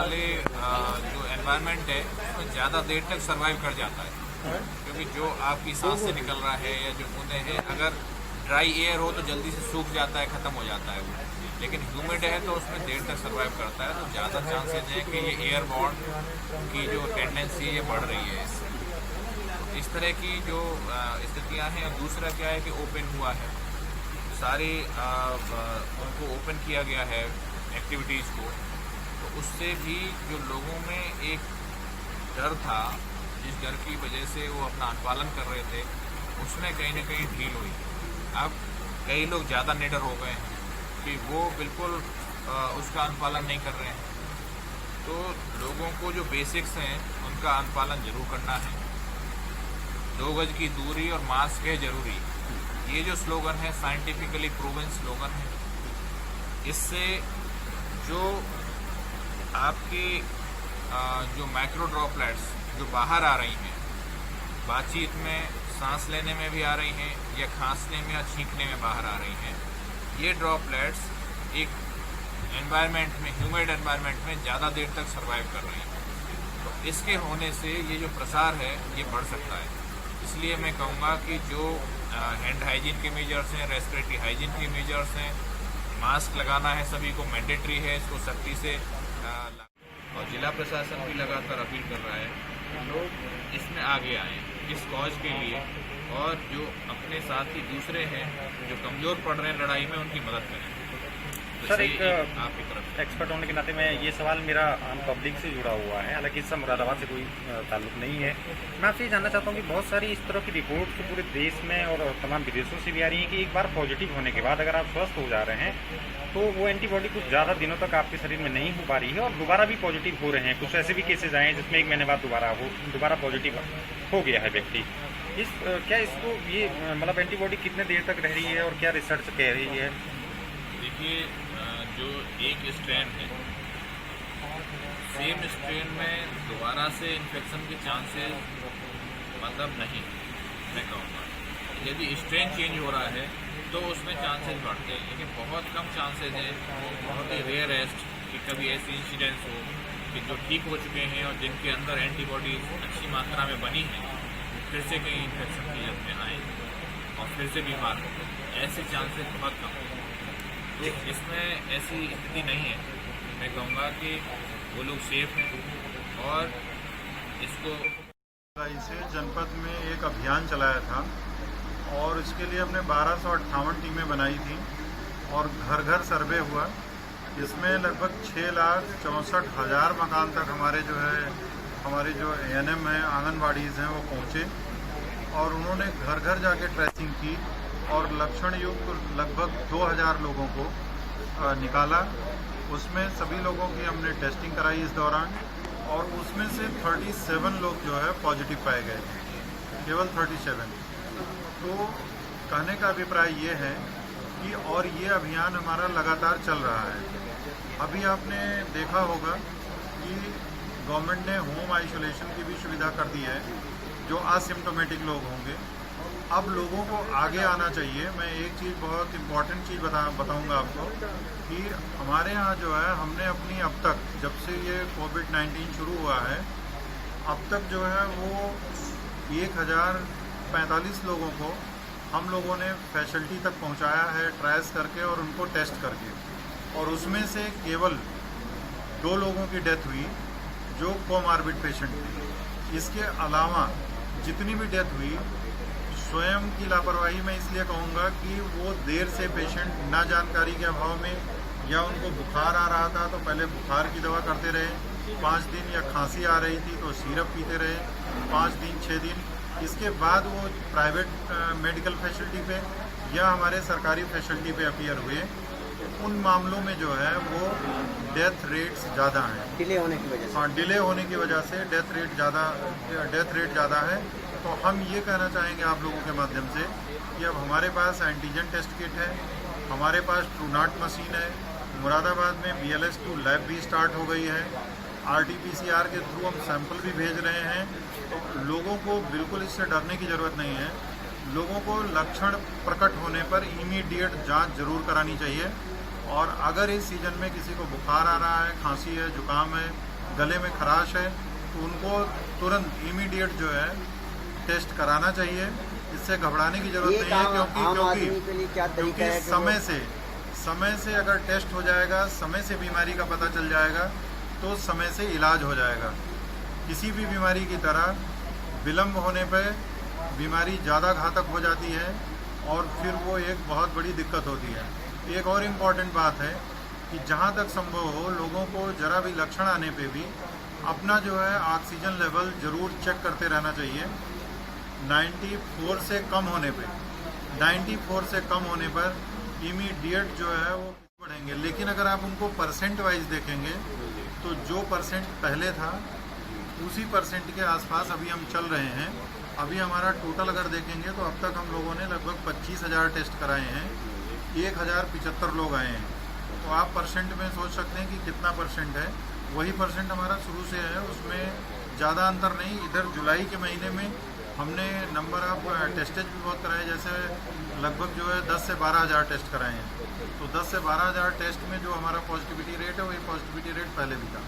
वाले जो एनवायरनमेंट है उसमें ज़्यादा देर तक सर्वाइव कर जाता है, क्योंकि जो आपकी सांस से निकल रहा है या जो बूंदें हैं, अगर ड्राई एयर हो तो जल्दी से सूख जाता है, ख़त्म हो जाता है वो। लेकिन ह्यूमिड है तो उसमें देर तक सर्वाइव करता है, तो ज़्यादा चांसेस हैं कि ये एयरबॉर्न की जो टेंडेंसी है बढ़ रही है इससे। इस तरह की जो स्थितियाँ हैं। और दूसरा क्या है कि ओपन हुआ है, सारे उनको ओपन किया गया है एक्टिविटीज़ को, तो उससे भी जो लोगों में एक डर था, जिस डर की वजह से वो अपना अनुपालन कर रहे थे, उसमें कहीं ना कहीं ढील हुई। अब कई लोग ज़्यादा निडर हो गए हैं कि वो बिल्कुल उसका अनुपालन नहीं कर रहे हैं। तो लोगों को जो बेसिक्स हैं उनका अनुपालन जरूर करना है। 2 गज की दूरी और मास्क है जरूरी, ये जो स्लोगन है साइंटिफिकली प्रूवन स्लोगन है। इससे जो आपके जो माइक्रो ड्रॉपलेट्स जो बाहर आ रही हैं, बातचीत में, सांस लेने में भी आ रही हैं, या खांसने में या छींकने में बाहर आ रही हैं, ये ड्रॉपलेट्स एक एनवायरनमेंट में, ह्यूमिड एनवायरनमेंट में ज़्यादा देर तक सर्वाइव कर रही हैं। तो इसके होने से ये जो प्रसार है ये बढ़ सकता है। इसलिए मैं कहूँगा कि जो हैंड हाइजीन के मेजर्स हैं, रेस्पिरेटरी हाइजीन के मेजर्स हैं, मास्क लगाना है सभी को, मैंडेटरी है, इसको सख्ती से और जिला प्रशासन भी लगातार अपील कर रहा है कि लोग इसमें आगे आएँ इस कॉज के लिए, और जो अपने साथी दूसरे हैं जो कमज़ोर पड़ रहे हैं लड़ाई में, उनकी मदद करें। सर, एक आपकी तरफ एक्सपर्ट होने के नाते मैं ये सवाल मेरा आम पब्लिक से जुड़ा हुआ है, हालांकि इससे मुरादाबाद से कोई ताल्लुक नहीं है। मैं आपसे ये जानना चाहता हूँ कि बहुत सारी इस तरह की रिपोर्ट्स पूरे देश में और तमाम विदेशों से भी आ रही हैं कि एक बार पॉजिटिव होने के बाद अगर आप स्वस्थ हो जा रहे हैं तो वो एंटीबॉडी कुछ ज़्यादा दिनों तक आपके शरीर में नहीं हो पा रही है और दोबारा भी पॉजिटिव हो रहे हैं। कुछ ऐसे भी केसेज आए हैं जिसमें 1 महीने बाद दोबारा पॉजिटिव हो गया है व्यक्ति। क्या इसको ये मतलब एंटीबॉडी कितने देर तक रह रही है और क्या रिसर्च कह रही है? देखिए, जो एक स्ट्रेन है, सेम स्ट्रेन में दोबारा से इन्फेक्शन के चांसेस मतलब नहीं, मैं कहूँगा। यदि स्ट्रेन चेंज हो रहा है तो उसमें चांसेस बढ़ते हैं, लेकिन बहुत कम चांसेस हैं, बहुत ही रेयरेस्ट कि कभी ऐसी इंसिडेंस हो कि जो ठीक हो चुके हैं और जिनके अंदर एंटीबॉडीज अच्छी मात्रा में बनी हैं, फिर से कहीं इन्फेक्शन की जब में आए और फिर से बीमार हो, ऐसे चांसेस बहुत कम हैं। तो इसमें ऐसी स्थिति नहीं है। मैं कहूँगा कि वो लोग सेफ हैं और इसको से जनपद में एक अभियान चलाया था और इसके लिए हमने 1258 टीमें बनाई थी और घर घर सर्वे हुआ। इसमें लगभग 6,64,000 मकान तक हमारे जो ANM हैं, आंगनबाड़ीज़ हैं, वो पहुँचे और उन्होंने घर घर जाके ट्रेसिंग की और लक्षण युक्त लगभग 2000 लोगों को निकाला। उसमें सभी लोगों की हमने टेस्टिंग कराई इस दौरान और उसमें से 37 लोग जो है पॉजिटिव पाए गए, केवल 37। तो कहने का अभिप्राय ये है कि और ये अभियान हमारा लगातार चल रहा है। अभी आपने देखा होगा कि गवर्नमेंट ने होम आइसोलेशन की भी सुविधा कर दी है जो असिम्टोमेटिक लोग होंगे। अब लोगों को आगे आना चाहिए। मैं एक चीज़, बहुत इम्पॉर्टेंट चीज़ बताऊंगा आपको कि हमारे यहाँ जो है, हमने अपनी अब तक जब से ये कोविड-19 शुरू हुआ है, अब तक जो है वो 1045 लोगों को हम लोगों ने फैसिलिटी तक पहुंचाया है, ट्रेस करके और उनको टेस्ट करके, और उसमें से केवल 2 लोगों की डेथ हुई जो कोमार्बिड पेशेंट थे। इसके अलावा जितनी भी डेथ हुई, स्वयं की लापरवाही मैं इसलिए कहूँगा कि वो देर से पेशेंट ना जानकारी के अभाव में, या उनको बुखार आ रहा था तो पहले बुखार की दवा करते रहे 5 दिन, या खांसी आ रही थी तो सिरप पीते रहे 5 दिन 6 दिन। इसके बाद वो प्राइवेट मेडिकल फैसिलिटी पे या हमारे सरकारी फैसिलिटी पे अपीयर हुए। उन मामलों में जो है वो डेथ रेट्स ज़्यादा हैं, डिले होने की वजह से। हाँ, डिले होने की वजह से डेथ रेट ज़्यादा है। तो हम ये कहना चाहेंगे आप लोगों के माध्यम से कि अब हमारे पास एंटीजन टेस्ट किट है, हमारे पास ट्रूनाट मशीन है, मुरादाबाद में BLS2 लैब भी स्टार्ट हो गई है, RT-PCR के थ्रू हम सैंपल भी भेज रहे हैं। तो लोगों को बिल्कुल इससे डरने की ज़रूरत नहीं है। लोगों को लक्षण प्रकट होने पर इमीडिएट जांच जरूर करानी चाहिए। और अगर इस सीज़न में किसी को बुखार आ रहा है, खांसी है, जुकाम है, गले में खराश है तो उनको तुरंत इमीडिएट जो है टेस्ट कराना चाहिए। इससे घबराने की जरूरत नहीं है, क्योंकि समय से अगर टेस्ट हो जाएगा, समय से बीमारी का पता चल जाएगा तो समय से इलाज हो जाएगा। किसी भी बीमारी की तरह विलम्ब होने पर बीमारी ज़्यादा घातक हो जाती है और फिर वो एक बहुत बड़ी दिक्कत होती है। एक और इम्पॉर्टेंट बात है कि जहाँ तक संभव हो लोगों को जरा भी लक्षण आने पे भी अपना जो है ऑक्सीजन लेवल ज़रूर चेक करते रहना चाहिए। 94 से कम होने पर इमीडिएट जो है वो बढ़ेंगे। लेकिन अगर आप उनको परसेंट वाइज देखेंगे तो जो परसेंट पहले था उसी परसेंट के आसपास अभी हम चल रहे हैं। अभी हमारा टोटल अगर देखेंगे तो अब तक हम लोगों ने लगभग 25,000 टेस्ट कराए हैं, 1,075 लोग आए हैं। तो आप परसेंट में सोच सकते हैं कि कितना परसेंट है। वही परसेंट हमारा शुरू से है, उसमें ज़्यादा अंतर नहीं। इधर जुलाई के महीने में हमने नंबर ऑफ टेस्टेज भी बहुत कराए, जैसे लगभग जो है 10 से 12,000 टेस्ट कराए हैं। तो 10 से 12,000 टेस्ट में जो हमारा पॉजिटिविटी रेट है वही पॉजिटिविटी रेट पहले भी था।